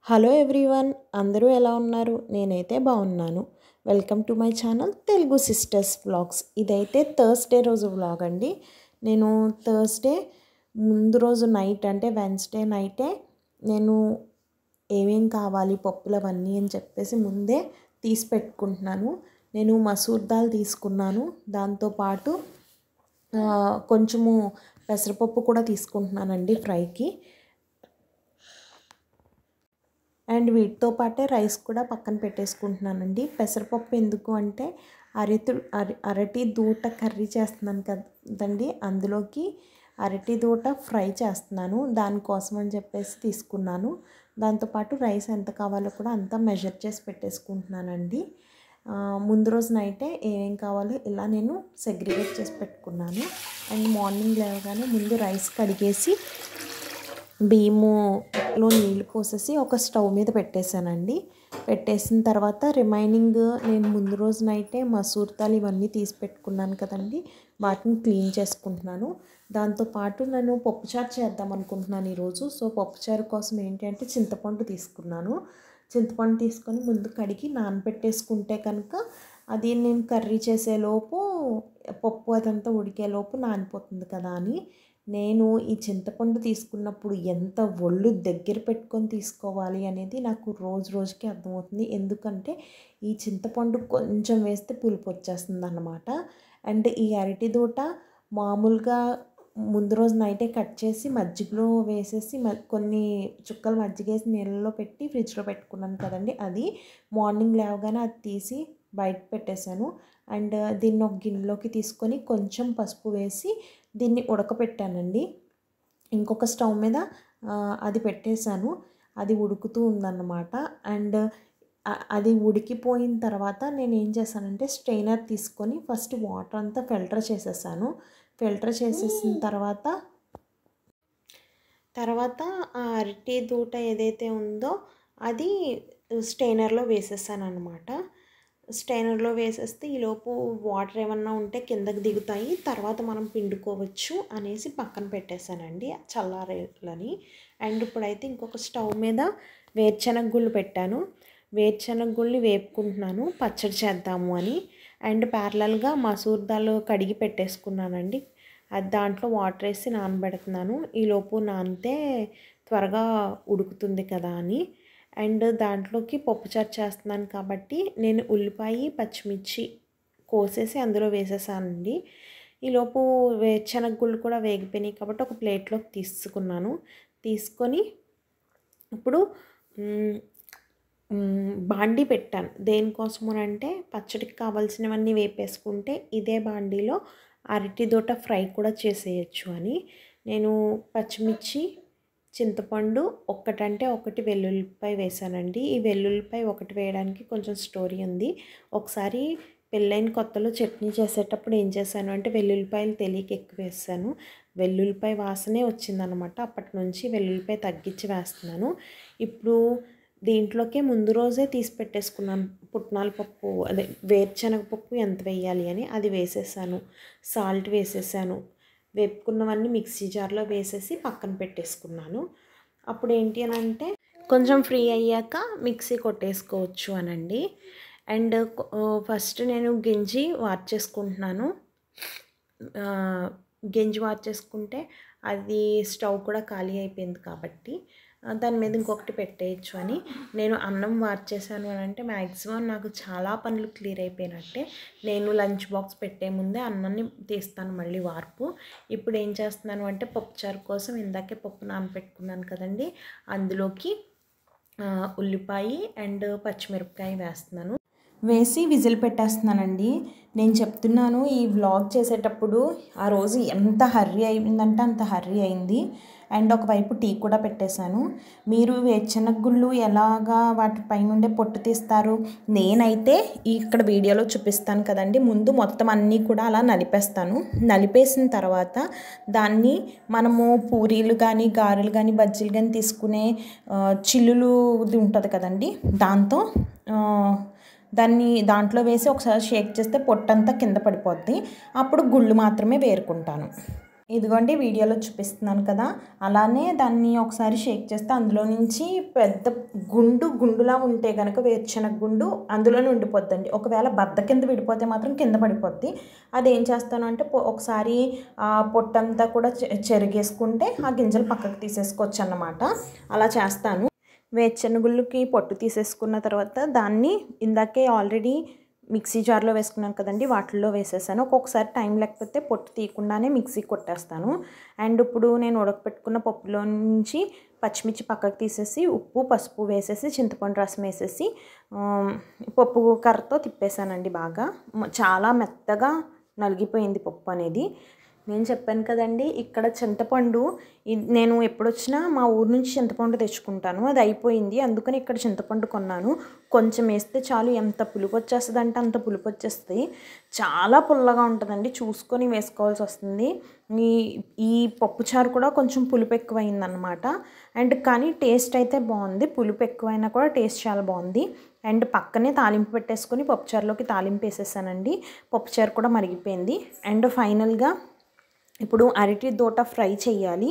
Hello everyone, అందరూ ఎలా ఉన్నారు? నేనైతే బాగున్నాను. Welcome to my channel Telugu sisters vlogs. ఇదైతే థర్స్డే రోజు వ్లాగ్ అండి. నేను థర్స్డే ముందు రోజు నైట్ అంటే వెన్స్డే నైటే నేను ఏమేం కావాలి పప్పులు అవన్నీ అని చెప్పేసి ముందే తీసి పెట్టుకుంటున్నాను. నేను మసూర్ దాల్ తీసుకున్నాను, దాంతోపాటు కొంచెము పెసరపప్పు కూడా తీసుకుంటున్నానండి ఫ్రైకి. అండ్ వీటితో పాటే రైస్ కూడా పక్కన పెట్టేసుకుంటున్నానండి. పెసరపప్పు ఎందుకు అంటే అరటి దూట కర్రీ చేస్తున్నాను కదండి, అందులోకి అరటి దూట ఫ్రై చేస్తున్నాను. దానికోసం అని చెప్పేసి తీసుకున్నాను. దాంతోపాటు రైస్ ఎంత కావాలో కూడా అంతా మెజర్ చేసి పెట్టేసుకుంటున్నానండి. ముందు రోజు నైటే ఏమేం కావాలో ఇలా నేను సెగ్రిగేట్ చేసి పెట్టుకున్నాను. అండ్ మార్నింగ్ లేవగానే ముందు రైస్ కడిగేసి బియ్యములో నీళ్ళు పోసేసి ఒక స్టవ్ మీద పెట్టేశానండి. పెట్టేసిన తర్వాత రిమైనింగ్ నేను ముందు రోజు నైటే మసూర్ దాల్ ఇవన్నీ తీసి పెట్టుకున్నాను కదండి, వాటిని క్లీన్ చేసుకుంటున్నాను. దాంతోపాటు నేను పప్పుచారు చేద్దాం అనుకుంటున్నాను ఈరోజు. సో పప్పుచారు కోసం ఏంటి అంటే చింతపండు తీసుకున్నాను. చింతపండు తీసుకొని ముందు కడిగి నానబెట్టేసుకుంటే కనుక అది నేను కర్రీ చేసేలోపు పప్పు అదంతా ఉడికేలోపు నానిపోతుంది కదా అని నేను ఈ చింతపండు తీసుకున్నప్పుడు ఎంత ఒళ్ళు దగ్గర పెట్టుకొని తీసుకోవాలి అనేది నాకు రోజు రోజుకి అర్థమవుతుంది. ఎందుకంటే ఈ చింతపండు కొంచెం వేస్తే పులుపు వచ్చేస్తుంది అన్నమాట. అండ్ ఈ అరటి దూట మామూలుగా ముందు రోజు నైటే కట్ చేసి మజ్జిగలో వేసేసి కొన్ని చుక్కలు మజ్జిగ వేసి నీళ్ళలో పెట్టి ఫ్రిడ్జ్లో పెట్టుకున్నాను కదండి, అది మార్నింగ్ లేవగానే అది తీసి బయట పెట్టేశాను. అండ్ దీన్ని ఒక గిన్నెలోకి తీసుకొని కొంచెం పసుపు వేసి దీన్ని ఉడకపెట్టానండి. ఇంకొక స్టవ్ మీద అది పెట్టేశాను. అది ఉడుకుతూ ఉందన్నమాట. అండ్ అది ఉడికిపోయిన తర్వాత నేను ఏం చేశానంటే స్ట్రెయినర్ తీసుకొని ఫస్ట్ వాటర్ అంతా ఫిల్టర్ చేసేసాను. ఫిల్టర్ చేసేసిన తర్వాత ఆ అరటి దూట ఏదైతే ఉందో అది స్ట్రెయినర్లో వేసేసాను అనమాట. స్ట్రైనర్లో వేసేస్తే ఈలోపు వాటర్ ఏమన్నా ఉంటే కిందకి దిగుతాయి, తర్వాత మనం పిండుకోవచ్చు అనేసి పక్కన పెట్టేశానండి చల్లారేలని. అండ్ ఇప్పుడైతే ఇంకొక స్టవ్ మీద వేరుశనగ పెట్టాను. వేరుశనగ వేపుకుంటున్నాను పచ్చడి చేద్దాము అని. అండ్ ప్యారలల్గా మసూర్ దాల్ కడిగి పెట్టేసుకున్నానండి. అది దాంట్లో వాటర్ వేసి నానబెడుతున్నాను. ఈలోపు నానితే త్వరగా ఉడుకుతుంది కదా అని. అండ్ దాంట్లోకి పప్పుచారు చేస్తున్నాను కాబట్టి నేను ఉల్లిపాయ పచ్చిమిర్చి కోసేసి అందులో వేసేసానండి. ఈలోపు వేరుశనగ కూడా వేగిపోయినాయి కాబట్టి ఒక ప్లేట్లోకి తీసుకున్నాను. తీసుకొని ఇప్పుడు బాండీ పెట్టాను. దేనికోసము అంటే పచ్చడికి కావాల్సినవన్నీ వేపేసుకుంటే ఇదే బాండీలో అరటి దూట ఫ్రై కూడా చేసేయచ్చు అని. నేను పచ్చిమిర్చి చింతపండు ఒక్కటంటే ఒకటి వెల్లుల్లిపాయ వేసానండి. ఈ వెల్లుల్లిపాయ ఒకటి వేయడానికి కొంచెం స్టోరీ ఉంది. ఒకసారి పెళ్ళైన కొత్తలో చట్నీ చేసేటప్పుడు ఏం చేశాను అంటే వెల్లుల్లిపాయలు తెలియక ఎక్కువ వేసాను. వెల్లుల్లిపాయ వాసనే వచ్చిందనమాట. అప్పటి నుంచి వెల్లుల్లిపాయ తగ్గించి వేస్తున్నాను. ఇప్పుడు దీంట్లోకే ముందు రోజే తీసి పెట్టేసుకున్నాను పుట్నాల పప్పు, అదే వేరుశనగపప్పు ఎంత వేయాలి అని, అది వేసేసాను. సాల్ట్ వేసేసాను. వేపుకున్నవన్నీ మిక్సీ జార్లో వేసేసి పక్కన పెట్టేసుకున్నాను. అప్పుడు ఏంటి అని అంటే కొంచెం ఫ్రీ అయ్యాక మిక్సీ కొట్టేసుకోవచ్చు అనండి. అండ్ ఫస్ట్ నేను గంజి వార్చేసుకుంటున్నాను. గంజి వార్చేసుకుంటే అది స్టవ్ కూడా ఖాళీ అయిపోయింది కాబట్టి దాని మీద ఇంకొకటి పెట్టేయచ్చు అని. నేను అన్నం వార్చేసాను అని అంటే మ్యాక్సిమం నాకు చాలా పనులు క్లియర్ అయిపోయినట్టే. నేను లంచ్ బాక్స్ పెట్టే ముందే అన్నాన్ని తీస్తాను మళ్ళీ వార్పు. ఇప్పుడు ఏం చేస్తున్నాను అంటే పప్పుచారు కోసం ఇందాకే పప్పు నానబెట్టుకున్నాను కదండి, అందులోకి ఉల్లిపాయ అండ్ పచ్చిమిరపకాయ వేస్తున్నాను. వేసి విజిల్ పెట్టేస్తున్నానండి. నేను చెప్తున్నాను ఈ వ్లాగ్ చేసేటప్పుడు ఆ రోజు ఎంత హర్రీ అయిందంటే అంత హర్రీ అయింది. అండ్ ఒకవైపు టీ కూడా పెట్టేశాను. మీరు వేరుశనగ ఎలాగా వాటి పైనుండే పొట్టు తీస్తారు నేనైతే ఇక్కడ వీడియోలో చూపిస్తాను కదండి. ముందు మొత్తం అన్నీ కూడా అలా నలిపేస్తాను. నలిపేసిన తర్వాత దాన్ని మనము పూరీలు కానీ గారెలు కానీ బజ్జీలు కానీ తీసుకునే చిల్లులుది ఉంటుంది కదండి, దాంతో దాంట్లో వేసి ఒకసారి షేక్ చేస్తే పొట్టంతా కింద పడిపోద్ది. అప్పుడు గుళ్ళు మాత్రమే వేరుకుంటాను. ఇదిగోండి వీడియోలో చూపిస్తున్నాను కదా, అలానే దాన్ని ఒకసారి షేక్ చేస్తే అందులో నుంచి పెద్ద గుండులా ఉంటే కనుక వేరుశనగ గుండు అందులోనే ఉండిపోద్దండి. ఒకవేళ బద్ద కింద విడిపోతే మాత్రం కింద పడిపోద్ది. అదేం చేస్తాను అంటే ఒకసారి పొట్టంతా కూడా చెరిగేసుకుంటే ఆ గింజలు పక్కకు తీసేసుకోవచ్చు అన్నమాట. అలా చేస్తాను. వేరుశనగుళ్ళకి పొట్టు తీసేసుకున్న తర్వాత దాన్ని ఇందాకే ఆల్రెడీ మిక్సీ జార్లో వేసుకున్నాను కదండి, వాటిల్లో వేసేసాను. ఒక్కొక్కసారి టైం లేకపోతే పొట్టు తీయకుండానే మిక్సీ కొట్టేస్తాను. అండ్ ఇప్పుడు నేను ఉడకపెట్టుకున్న పప్పులో నుంచి పచ్చిమిర్చి పక్కకు తీసేసి ఉప్పు పసుపు వేసేసి చింతపండు రసం వేసేసి పప్పు కర్రతో తిప్పేసానండి. బాగా చాలా మెత్తగా నలిగిపోయింది పప్పు అనేది. నేను చెప్పాను కదండి, ఇక్కడ చింతపండు నేను ఎప్పుడొచ్చినా మా ఊరు నుంచి చింతపండు తెచ్చుకుంటాను. అది అయిపోయింది, అందుకని ఇక్కడ చింతపండు కొన్నాను. కొంచెం వేస్తే చాలు ఎంత పులుపు వచ్చేస్తుంది అంటే అంత పులుపు వచ్చేస్తుంది. చాలా పుల్లగా ఉంటుందండి, చూసుకొని వేసుకోవాల్సి వస్తుంది. ఈ పప్పుచారు కూడా కొంచెం పులుపు ఎక్కువైందనమాట. అండ్ కానీ టేస్ట్ అయితే బాగుంది. పులుపు ఎక్కువైనా కూడా టేస్ట్ చాలా బాగుంది. అండ్ పక్కనే తాలింపు పెట్టేసుకొని పప్పుచారులోకి తాలింపు వేసేసానండి. పప్పుచారు కూడా మరిగిపోయింది. అండ్ ఫైనల్గా ఇప్పుడు అరటి దోట ఫ్రై చేయాలి.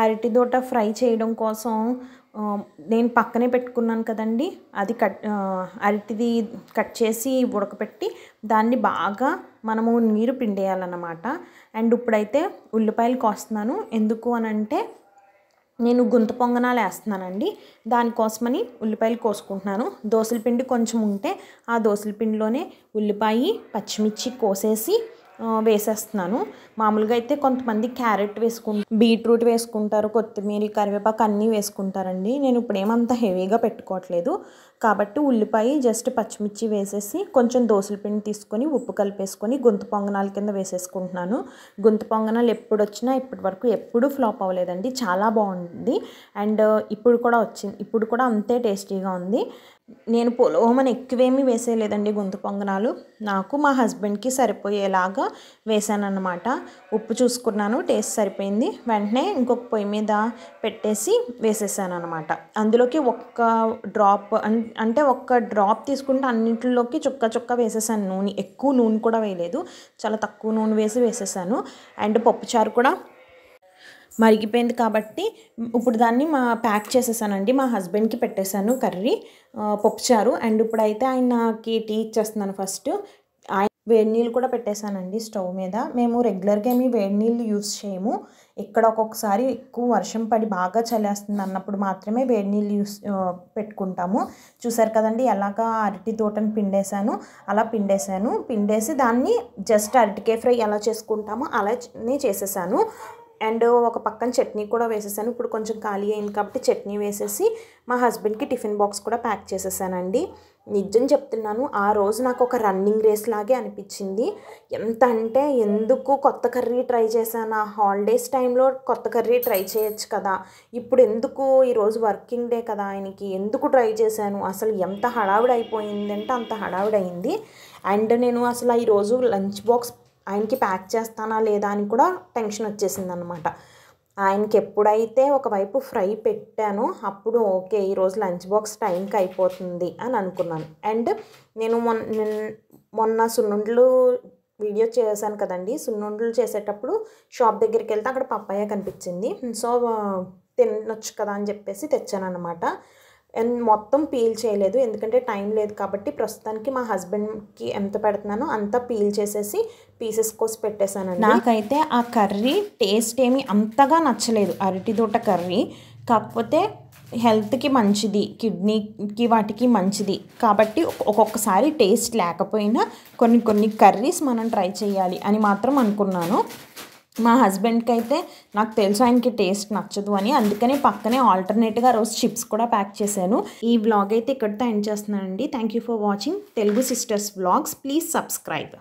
అరటి దోట ఫ్రై చేయడం కోసం నేను పక్కనే పెట్టుకున్నాను కదండి, అది అరటిది కట్ చేసి ఉడకపెట్టి దాన్ని బాగా మనము నీరు పిండేయాలన్నమాట. అండ్ ఇప్పుడైతే ఉల్లిపాయలు కోస్తున్నాను. ఎందుకు అని అంటే నేను గుంత పొంగనాలు వేస్తున్నానండి, దానికోసమని ఉల్లిపాయలు కోసుకుంటున్నాను. దోసల పిండి కొంచెం ఉంటే ఆ దోసల పిండిలోనే ఉల్లిపాయ పచ్చిమిర్చి కోసేసి వేసేస్తున్నాను. మామూలుగా అయితే కొంతమంది క్యారెట్ బీట్రూట్ వేసుకుంటారు, కొత్తిమీర కరివేపాకు అన్నీ వేసుకుంటారండి. నేను ఇప్పుడు ఏమంత హెవీగా పెట్టుకోవట్లేదు కాబట్టి ఉల్లిపాయ జస్ట్ పచ్చిమిర్చి వేసేసి కొంచెం దోసల పిండి తీసుకొని ఉప్పు కలిపేసుకొని గుంత పొంగనాల కింద వేసేసుకుంటున్నాను. గుంత పొంగనాలు ఎప్పుడు వచ్చినా ఇప్పటి వరకు ఎప్పుడూ ఫ్లాప్ అవ్వలేదండి, చాలా బాగుంది. అండ్ ఇప్పుడు కూడా అంతే టేస్టీగా ఉంది. నేను పొలోమని ఎక్కువేమీ వేసేయలేదండి గుంత పొంగనాలు, నాకు మా హస్బెండ్కి సరిపోయేలాగా వేసానన్నమాట. ఉప్పు చూసుకున్నాను, టేస్ట్ సరిపోయింది. వెంటనే ఇంకొక పొయ్యి మీద పెట్టేసి వేసేసాను అనమాట. అందులోకి ఒక్క డ్రాప్ తీసుకుంటే అన్నింటిలోకి చుక్క వేసేసాను నూనె. ఎక్కువ నూనె కూడా వేయలేదు, చాలా తక్కువ నూనె వేసేసాను. అండ్ పప్పుచారు కూడా మరిగిపోయింది కాబట్టి ఇప్పుడు దాన్ని ప్యాక్ చేసేసానండి. మా హస్బెండ్కి పెట్టేశాను కర్రీ పప్పుచారు. అండ్ ఇప్పుడైతే ఆయనకి టీ ఇచ్చేస్తున్నాను. ఫస్ట్ వేడి నీళ్ళు కూడా పెట్టేశానండి స్టవ్ మీద. మేము రెగ్యులర్గా ఏమి వేడి నీళ్ళు యూస్ చేయము. ఇక్కడ ఒక్కొక్కసారి ఎక్కువ వర్షం పడి బాగా చలేస్తుంది అన్నప్పుడు మాత్రమే వేడి నీళ్ళు పెట్టుకుంటాము. చూసారు కదండి ఎలాగా అరటి తోటను పిండేశాను, అలా పిండేసి దాన్ని జస్ట్ అరటికాయ ఫ్రై ఎలా చేసుకుంటామో అలానే చేసేసాను. అండ్ ఒక పక్కన చట్నీ కూడా వేసేసాను. ఇప్పుడు కొంచెం ఖాళీ అయింది కాబట్టి చట్నీ వేసేసి మా హస్బెండ్కి టిఫిన్ బాక్స్ కూడా ప్యాక్ చేసేసానండి. నిజం చెప్తున్నాను, ఆ రోజు నాకు ఒక రన్నింగ్ రేస్ లాగే అనిపించింది. ఎంత అంటే ఎందుకు కొత్త కర్రీ ట్రై చేశాను, హాలిడేస్ టైంలో కొత్త కర్రీ ట్రై చేయొచ్చు కదా, ఇప్పుడు ఎందుకు ఈరోజు వర్కింగ్ డే కదా ఆయనకి ఎందుకు ట్రై చేశాను, అసలు ఎంత హడావిడి అయిపోయిందంటే అంత హడావిడి అయింది. అండ్ నేను అసలు ఈరోజు లంచ్ బాక్స్ ఆయనకి ప్యాక్ చేస్తానా లేదా అని కూడా టెన్షన్ వచ్చేసింది అనమాట. ఆయనకి ఎప్పుడైతే ఒకవైపు ఫ్రై పెట్టానో అప్పుడు ఓకే ఈరోజు లంచ్ బాక్స్ టైంకి అయిపోతుంది అని అనుకున్నాను. అండ్ నేను మొన్న సున్నుండలు వీడియో చేశాను కదండి, సున్నుండలు చేసేటప్పుడు షాప్ దగ్గరికి వెళ్తే అక్కడ పప్పాయ కనిపించింది. సో తినొచ్చు కదా అని చెప్పేసి తెచ్చాను అనమాట. అండ్ మొత్తం పీల్ చేయలేదు ఎందుకంటే టైం లేదు కాబట్టి ప్రస్తుతానికి మా హస్బెండ్కి ఎంత పెడుతున్నానో అంతా పీల్ చేసేసి పీసెస్ కోసి పెట్టేశానండి. నాకైతే ఆ కర్రీ టేస్ట్ ఏమీ అంతగా నచ్చలేదు, అరటి దోట కర్రీ. కాకపోతే హెల్త్కి మంచిది, కిడ్నీకి వాటికి మంచిది కాబట్టి ఒక్కొక్కసారి టేస్ట్ లేకపోయినా కొన్ని కర్రీస్ మనం ట్రై చేయాలి అని మాత్రం అనుకున్నాను. మా హస్బెండ్కి అయితే నాకు తెలుసు ఆయనకి టేస్ట్ నచ్చదు అని, అందుకని పక్కనే ఆల్టర్నేట్గా రోజు చిప్స్ కూడా ప్యాక్ చేశాను. ఈ వ్లాగ్ అయితే ఇక్కడితో ఎండ్ చేస్తున్నానండి. Thank you for watching Telugu sisters vlogs. Please subscribe.